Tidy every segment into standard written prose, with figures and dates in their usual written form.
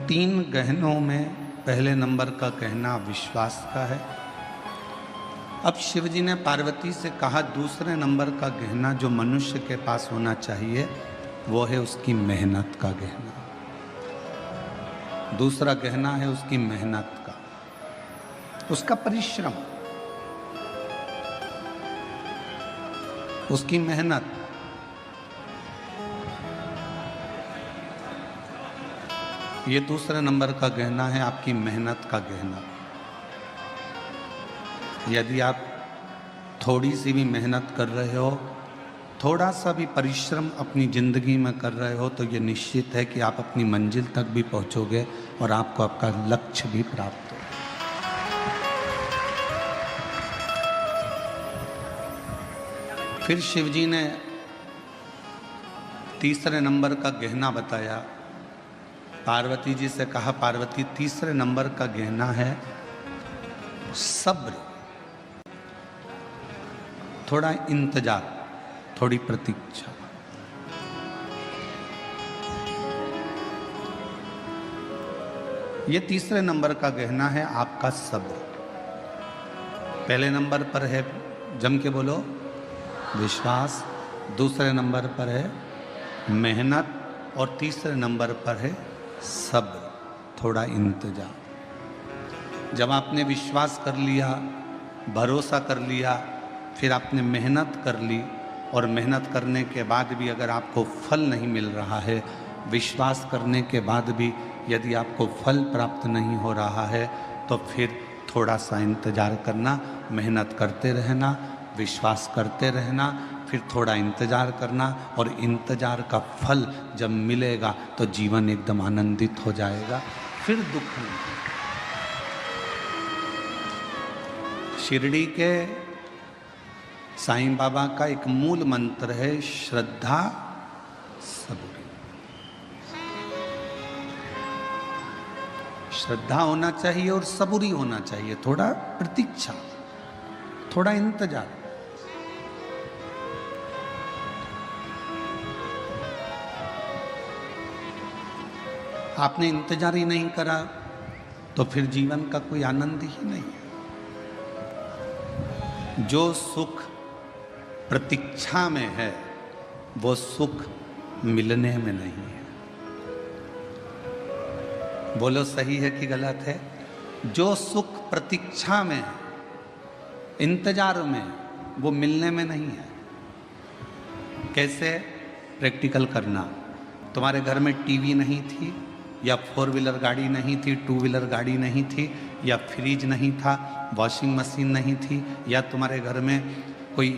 तीन गहनों में पहले नंबर का गहना विश्वास का है। अब शिव जी ने पार्वती से कहा दूसरे नंबर का गहना जो मनुष्य के पास होना चाहिए वो है उसकी मेहनत का गहना। दूसरा गहना है उसकी मेहनत का, उसका परिश्रम, उसकी मेहनत। ये दूसरे नंबर का गहना है आपकी मेहनत का गहना। यदि आप थोड़ी सी भी मेहनत कर रहे हो, थोड़ा सा भी परिश्रम अपनी जिंदगी में कर रहे हो, तो ये निश्चित है कि आप अपनी मंजिल तक भी पहुंचोगे और आपको आपका लक्ष्य भी प्राप्त हो। फिर शिव जी ने तीसरे नंबर का गहना बताया। पार्वती जी से कहा पार्वती तीसरे नंबर का गहना है सब्र, थोड़ा इंतजार, थोड़ी प्रतीक्षा। ये तीसरे नंबर का गहना है आपका सब्र। पहले नंबर पर है, जम के बोलो, विश्वास। दूसरे नंबर पर है मेहनत और तीसरे नंबर पर है सब्र, थोड़ा इंतजार। जब आपने विश्वास कर लिया, भरोसा कर लिया, फिर आपने मेहनत कर ली और मेहनत करने के बाद भी अगर आपको फल नहीं मिल रहा है, विश्वास करने के बाद भी यदि आपको फल प्राप्त नहीं हो रहा है, तो फिर थोड़ा सा इंतजार करना, मेहनत करते रहना, विश्वास करते रहना, फिर थोड़ा इंतजार करना, और इंतजार का फल जब मिलेगा तो जीवन एकदम आनंदित हो जाएगा, फिर दुख नहीं। शिरडी के साईं बाबा का एक मूल मंत्र है श्रद्धा सबूरी। श्रद्धा होना चाहिए और सबूरी होना चाहिए, थोड़ा प्रतीक्षा, थोड़ा इंतजार। आपने इंतजार ही नहीं करा तो फिर जीवन का कोई आनंद ही नहीं है। जो सुख प्रतीक्षा में है वो सुख मिलने में नहीं है। बोलो सही है कि गलत है? जो सुख प्रतीक्षा में, इंतजार में, वो मिलने में नहीं है। कैसे? प्रैक्टिकल करना। तुम्हारे घर में टीवी नहीं थी, या 4 व्हीलर गाड़ी नहीं थी, 2 व्हीलर गाड़ी नहीं थी, या फ्रिज नहीं था, वॉशिंग मशीन नहीं थी, या तुम्हारे घर में कोई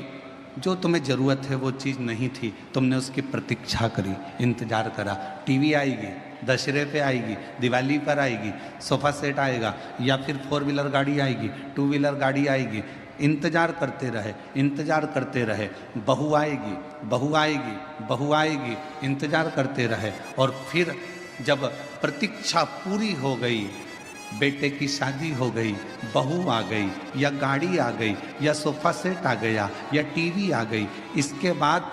जो तुम्हें ज़रूरत है वो चीज़ नहीं थी, तुमने उसकी प्रतीक्षा करी, इंतजार करा। टीवी आएगी, दशहरे पे आएगी, दिवाली पर आएगी, सोफ़ा सेट आएगा, या फिर 4 व्हीलर गाड़ी आएगी, 2 व्हीलर गाड़ी आएगी, इंतजार करते रहे, इंतजार करते रहे। बहू आएगी, बहू आएगी, बहू आएगी, इंतजार करते रहे। और फिर जब प्रतीक्षा पूरी हो गई, बेटे की शादी हो गई, बहू आ गई, या गाड़ी आ गई, या सोफा सेट आ गया, या टीवी आ गई, इसके बाद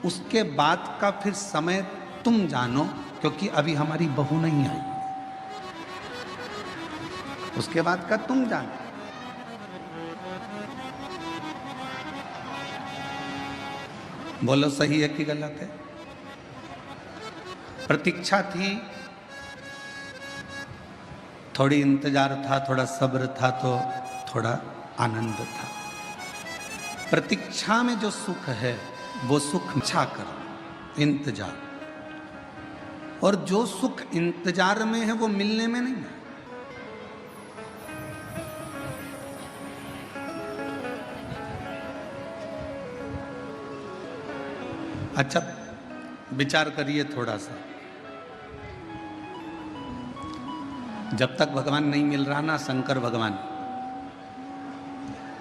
उसके बाद का फिर समय तुम जानो, क्योंकि अभी हमारी बहू नहीं आई। उसके बाद का तुम जानो। बोलो सही है कि गलत है? प्रतीक्षा थी, थोड़ी इंतजार था, थोड़ा सब्र था, तो थोड़ा आनंद था। प्रतीक्षा में जो सुख है वो सुख इच्छा कर, इंतजार। और जो सुख इंतजार में है वो मिलने में नहीं है। अच्छा विचार करिए थोड़ा सा। जब तक भगवान नहीं मिल रहा ना, शंकर भगवान,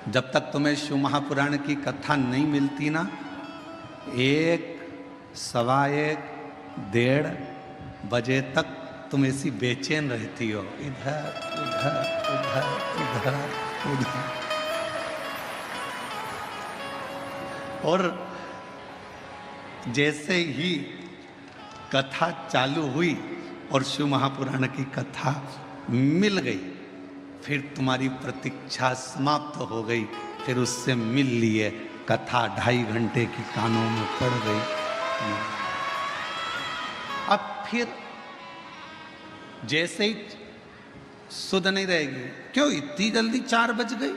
जब तक तुम्हें शिव महापुराण की कथा नहीं मिलती ना, 1, 1:15, 1:30 बजे तक तुम ऐसी बेचैन रहती हो, इधर उधर उधर उधर उधर। और जैसे ही कथा चालू हुई और शिव महापुराण की कथा मिल गई, फिर तुम्हारी प्रतीक्षा समाप्त हो गई, फिर उससे मिल लिए, कथा 2.5 घंटे की कानों में पड़ गई। अब फिर जैसे ही सुध नहीं रहेगी, क्यों इतनी जल्दी 4 बज गई?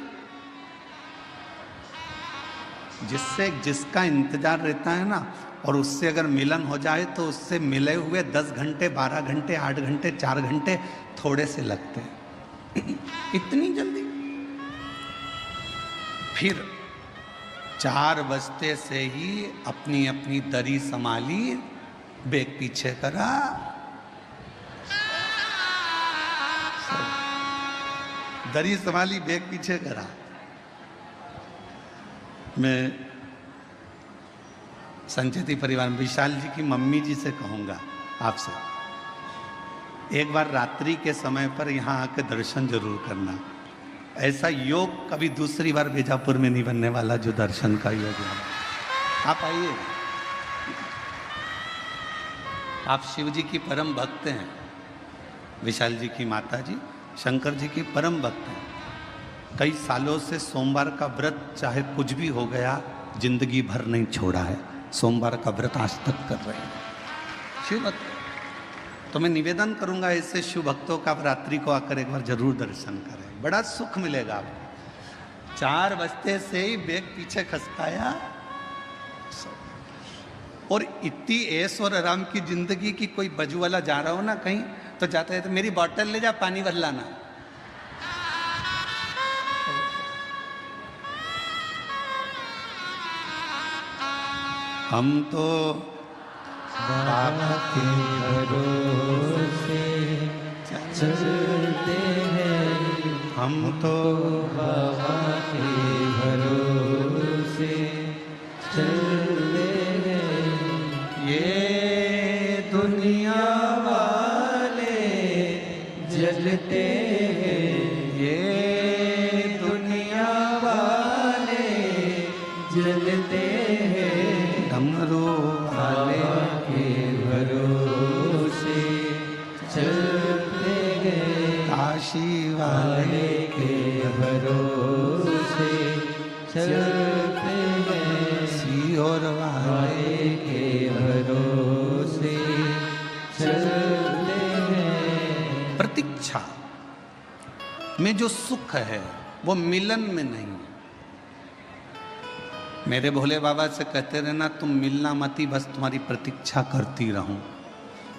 जिसका इंतजार रहता है ना, और उससे अगर मिलन हो जाए तो उससे मिले हुए 10 घंटे, 12 घंटे, 8 घंटे, 4 घंटे थोड़े से लगते हैं। इतनी जल्दी? फिर 4 बजते से ही अपनी अपनी दरी संभाली, बेग पीछे करा, दरी संभाली, बेग पीछे करा। मैं संचेती परिवार में विशाल जी की मम्मी जी से कहूँगा आपसे, एक बार रात्रि के समय पर यहाँ आके दर्शन जरूर करना। ऐसा योग कभी दूसरी बार बीजापुर में नहीं बनने वाला जो दर्शन का योग है। आप आइए। आप शिव जी की परम भक्त हैं, विशाल जी की माता जी शंकर जी की परम भक्त हैं। कई सालों से सोमवार का व्रत चाहे कुछ भी हो गया जिंदगी भर नहीं छोड़ा है, सोमवार का व्रत आज तक कर रहे हैं शिव भक्त। तो मैं निवेदन करूंगा ऐसे शिव भक्तों का, आप रात्रि को आकर एक बार जरूर दर्शन करें, बड़ा सुख मिलेगा आपको। 4 बजते से ही बेग पीछे खसकाया, और इतनी ऐश और आराम की जिंदगी की, कोई बजू वाला जा रहा हो ना कहीं तो जाते हैं तो मेरी बोतल ले जा, पानी भर लाना। हम तो बाबा के भरोसे चलते हैं, हम तो बाबा के भरोसे चलते हैं, ये दुनिया वाले जलते हैं, ये दुनिया वाले जलते हैं, डमरू वाले के भरोसे चलते हैं, काशी वाले के भरोसे चलते हैं, सीहोर वाले के भरोसे चलते हैं। प्रतीक्षा में जो सुख है वो मिलन में नहीं है। मेरे भोले बाबा से कहते रहना, तुम मिलना मती, बस तुम्हारी प्रतीक्षा करती रहूं,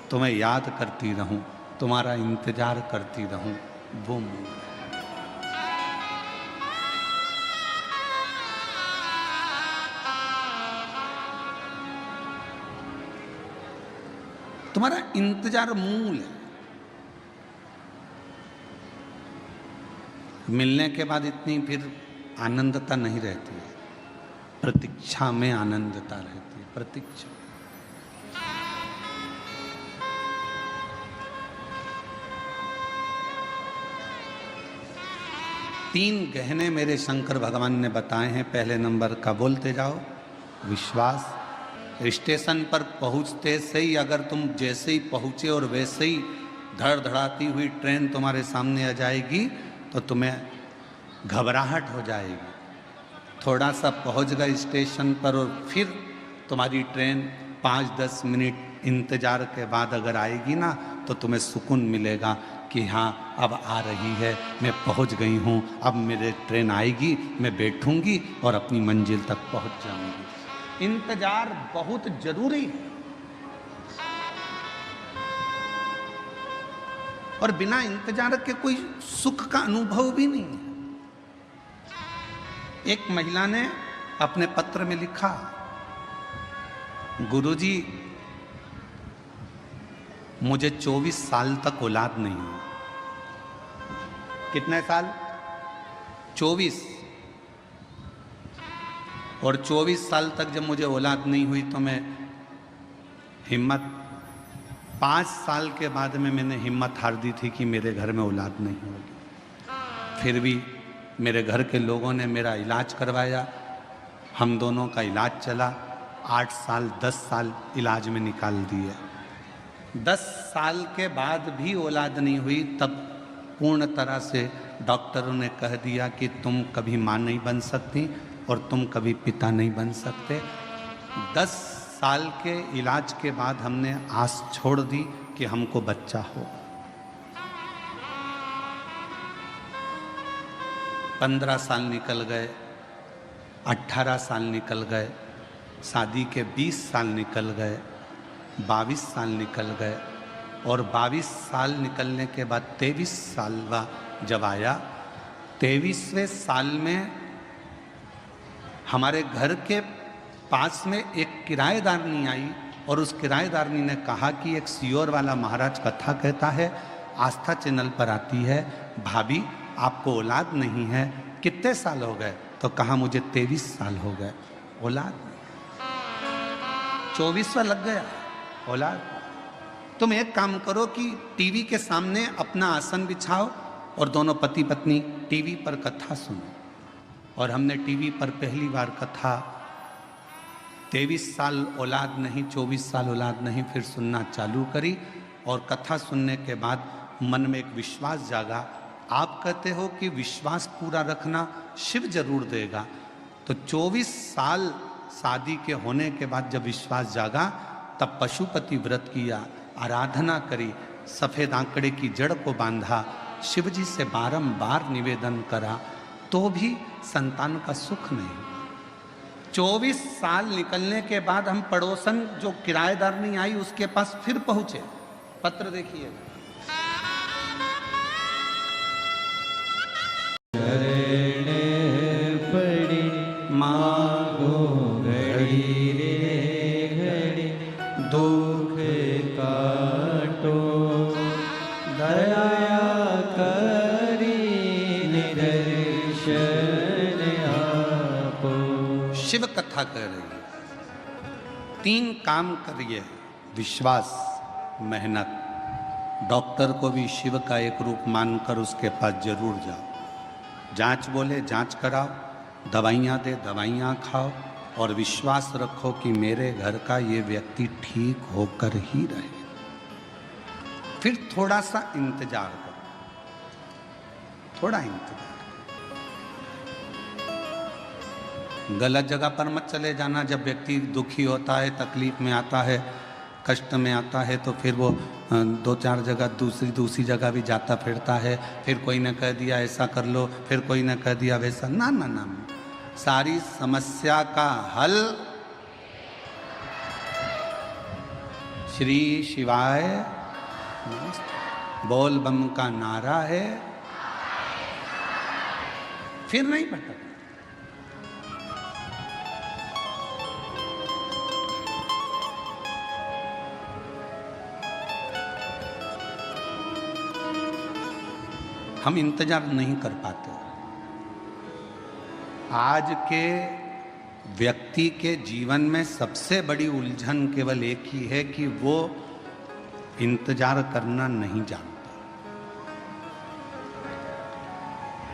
तुम्हें याद करती रहूं, तुम्हारा इंतजार करती रहूं, वो मूल है। तुम्हारा इंतजार मूल है। मिलने के बाद इतनी फिर आनंदता नहीं रहती है, प्रतीक्षा में आनंदता रहती है। प्रतीक्षा तीन गहने मेरे शंकर भगवान ने बताए हैं। पहले नंबर का बोलते जाओ, विश्वास। स्टेशन पर पहुंचते से ही अगर तुम जैसे ही पहुंचे और वैसे ही धड़धड़ाती हुई ट्रेन तुम्हारे सामने आ जाएगी तो तुम्हें घबराहट हो जाएगी। थोड़ा सा पहुंच गए स्टेशन पर और फिर तुम्हारी ट्रेन 5-10 मिनट इंतजार के बाद अगर आएगी ना तो तुम्हें सुकून मिलेगा कि हाँ अब आ रही है, मैं पहुंच गई हूँ, अब मेरे ट्रेन आएगी, मैं बैठूंगी और अपनी मंजिल तक पहुंच जाऊंगी। इंतजार बहुत जरूरी है और बिना इंतजार के कोई सुख का अनुभव भी नहीं है। एक महिला ने अपने पत्र में लिखा, गुरुजी मुझे 24 साल तक औलाद नहीं हुई। कितने साल? 24। और 24 साल तक जब मुझे औलाद नहीं हुई तो मैं हिम्मत 5 साल के बाद में मैंने हिम्मत हार दी थी कि मेरे घर में औलाद नहीं होगी। फिर भी मेरे घर के लोगों ने मेरा इलाज करवाया, हम दोनों का इलाज चला, 8 साल 10 साल इलाज में निकाल दिए। 10 साल के बाद भी औलाद नहीं हुई, तब पूर्ण तरह से डॉक्टरों ने कह दिया कि तुम कभी माँ नहीं बन सकती और तुम कभी पिता नहीं बन सकते। 10 साल के इलाज के बाद हमने आस छोड़ दी कि हमको बच्चा हो। 15 साल निकल गए, 18 साल निकल गए, शादी के 20 साल निकल गए, 22 साल निकल गए, और 22 साल निकलने के बाद 23 साल जब आया, 23वें साल में हमारे घर के पास में एक किराएदारनी आई और उस किराएदारनी ने कहा कि एक सियोर वाला महाराज कथा कहता है, आस्था चैनल पर आती है, भाभी आपको औलाद नहीं है, कितने साल हो गए? तो कहा मुझे 23 साल हो गए, औलाद नहीं। 24वां लग गया, औलाद। तुम एक काम करो कि टीवी के सामने अपना आसन बिछाओ और दोनों पति पत्नी टीवी पर कथा सुनो। और हमने टीवी पर पहली बार कथा 23 साल औलाद नहीं, 24 साल औलाद नहीं, फिर सुनना चालू करी। और कथा सुनने के बाद मन में एक विश्वास जागा। आप कहते हो कि विश्वास पूरा रखना शिव जरूर देगा, तो 24 साल शादी के होने के बाद जब विश्वास जागा, तब पशुपति व्रत किया, आराधना करी, सफ़ेद आंकड़े की जड़ को बांधा, शिव जी से बारंबार निवेदन करा, तो भी संतान का सुख नहीं। 24 साल निकलने के बाद हम पड़ोसन जो किराएदार नहीं आई उसके पास फिर पहुंचे। पत्र देखिए, पड़ी मांगो घड़ी रे घड़ी, दुख काटो दया करी निदर्शन आपो। शिव कथा कह रही है, 3 काम करिए, विश्वास, मेहनत। डॉक्टर को भी शिव का एक रूप मानकर उसके पास जरूर जाओ। जांच बोले जांच कराओ, दवाइयाँ दे दवाइयाँ खाओ, और विश्वास रखो कि मेरे घर का ये व्यक्ति ठीक होकर ही रहे। फिर थोड़ा सा इंतजार करो, थोड़ा इंतजार। गलत जगह पर मत चले जाना। जब व्यक्ति दुखी होता है, तकलीफ में आता है, कष्ट में आता है, तो फिर वो 2-4 जगह दूसरी जगह भी जाता फिरता है। फिर कोई ने कह दिया ऐसा कर लो, फिर कोई ने कह दिया वैसा। ना ना ना, सारी समस्या का हल श्री शिवाय बोल बम का नारा है। फिर नहीं भटक। हम इंतजार नहीं कर पाते। आज के व्यक्ति के जीवन में सबसे बड़ी उलझन केवल एक ही है कि वो इंतजार करना नहीं जानता।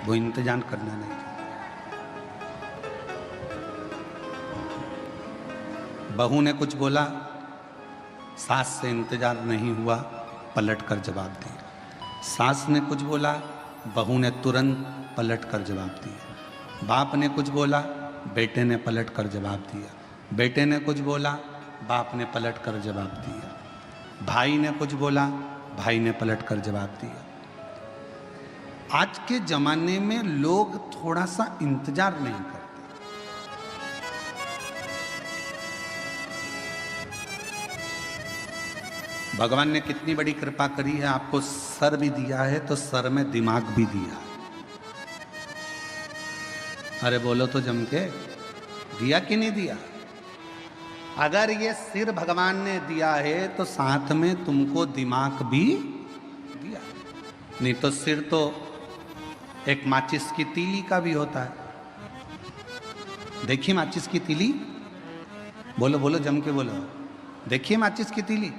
वो इंतजार करना नहीं जानता। बहू ने कुछ बोला, सास से इंतजार नहीं हुआ, पलट कर जवाब दिया। सास ने कुछ बोला, बहू ने तुरंत पलट कर जवाब दिया। बाप ने कुछ बोला, बेटे ने पलट कर जवाब दिया। बेटे ने कुछ बोला, बाप ने पलट कर जवाब दिया। भाई ने कुछ बोला, भाई ने पलट कर जवाब दिया। आज के जमाने में लोग थोड़ा सा इंतजार नहीं करते। भगवान ने कितनी बड़ी कृपा करी है, आपको सर भी दिया है तो सर में दिमाग भी दिया। अरे बोलो तो जम के, दिया कि नहीं दिया? अगर ये सिर भगवान ने दिया है तो साथ में तुमको दिमाग भी दिया। नहीं तो सिर तो एक माचिस की तीली का भी होता है। देखिए माचिस की तीली, बोलो बोलो जम के बोलो। देखिए माचिस की तीली,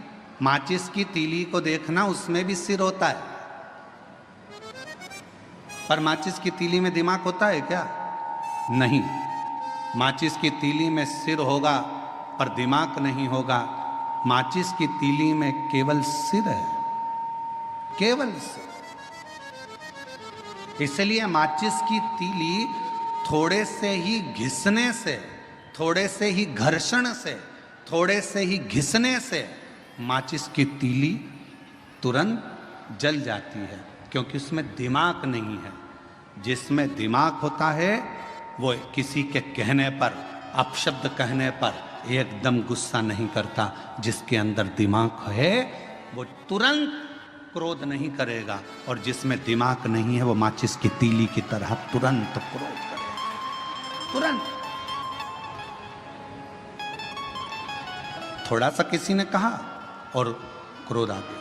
माचिस की तीली को देखना, उसमें भी सिर होता है। पर माचिस की तीली में दिमाग होता है क्या? नहीं। माचिस की तीली में सिर होगा पर दिमाग नहीं होगा। माचिस की तीली में केवल सिर है, केवल सिर। इसलिए माचिस की तीली थोड़े से ही घिसने से, थोड़े से ही घर्षण से, थोड़े से ही घिसने से माचिस की तीली तुरंत जल जाती है, क्योंकि उसमें दिमाग नहीं है। जिसमें दिमाग होता है वो किसी के कहने पर, अपशब्द कहने पर एकदम गुस्सा नहीं करता। जिसके अंदर दिमाग है वो तुरंत क्रोध नहीं करेगा, और जिसमें दिमाग नहीं है वो माचिस की तीली की तरह तुरंत क्रोध करेगा, तुरंत। थोड़ा सा किसी ने कहा और क्रोध आ गया,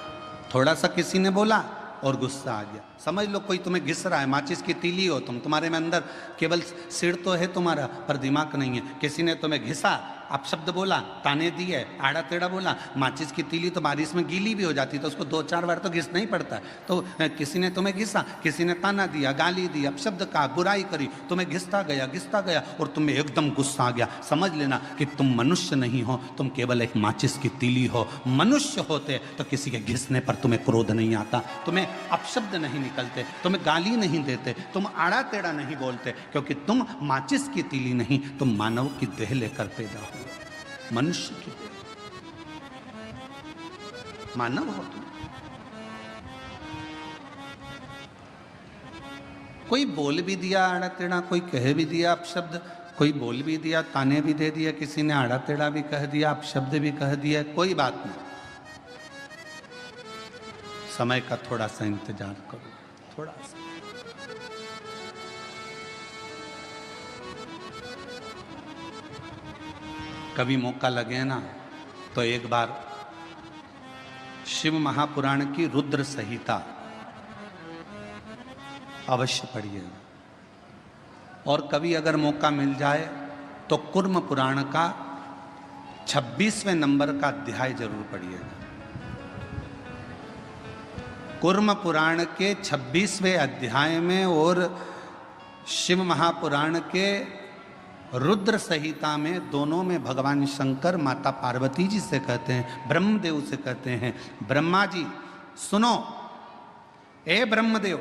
थोड़ा सा किसी ने बोला और गुस्सा आ गया। समझ लो कोई तुम्हें घिस रहा है, माचिस की तीली हो तुम, तुम्हारे में अंदर केवल सिर तो है तुम्हारा पर दिमाग नहीं है। किसी ने तुम्हें घिसा, अपशब्द बोला, ताने दिए, आड़ा टेढ़ा बोला, माचिस की तीली तो बारिश में गीली भी हो जाती, तो उसको 2-4 बार तो घिसना ही पड़ता है। तो किसी ने तुम्हें घिसा, किसी ने ताना दिया, गाली दी, अपशब्द कहा, बुराई करी, तुम्हें घिसता गया और तुम्हें एकदम गुस्सा आ गया। समझ लेना कि तुम मनुष्य नहीं हो, तुम केवल एक माचिस की तीली हो। मनुष्य होते तो किसी के घिसने पर तुम्हें क्रोध नहीं आता, तुम्हें अपशब्द नहीं निकलते, तुम्हें गाली नहीं देते, तुम आड़ा टेढ़ा नहीं बोलते, क्योंकि तुम माचिस की तीली नहीं, तुम मानव की देह लेकर पैदा हो, मनुष्य की देह, मानव हो तुम। कोई बोल भी दिया आड़ा टेढ़ा, कोई कह भी दिया अपशब्द, कोई बोल भी दिया, ताने भी दे दिया, किसी ने आड़ा टेढ़ा भी कह दिया, अपशब्द भी कह दिया, कोई बात नहीं। समय का थोड़ा सा इंतजार करो, थोड़ा सा। कभी मौका लगे ना तो एक बार शिव महापुराण की रुद्र संहिता अवश्य पढ़िएगा, और कभी अगर मौका मिल जाए तो कुर्म पुराण का 26वें नंबर का अध्याय जरूर पढ़िएगा। कुर्म पुराण के 26वें अध्याय में और शिव महापुराण के रुद्र संहिता में, दोनों में भगवान शंकर माता पार्वती जी से कहते हैं, ब्रह्मदेव से कहते हैं, ब्रह्मा जी सुनो, ए ब्रह्मदेव,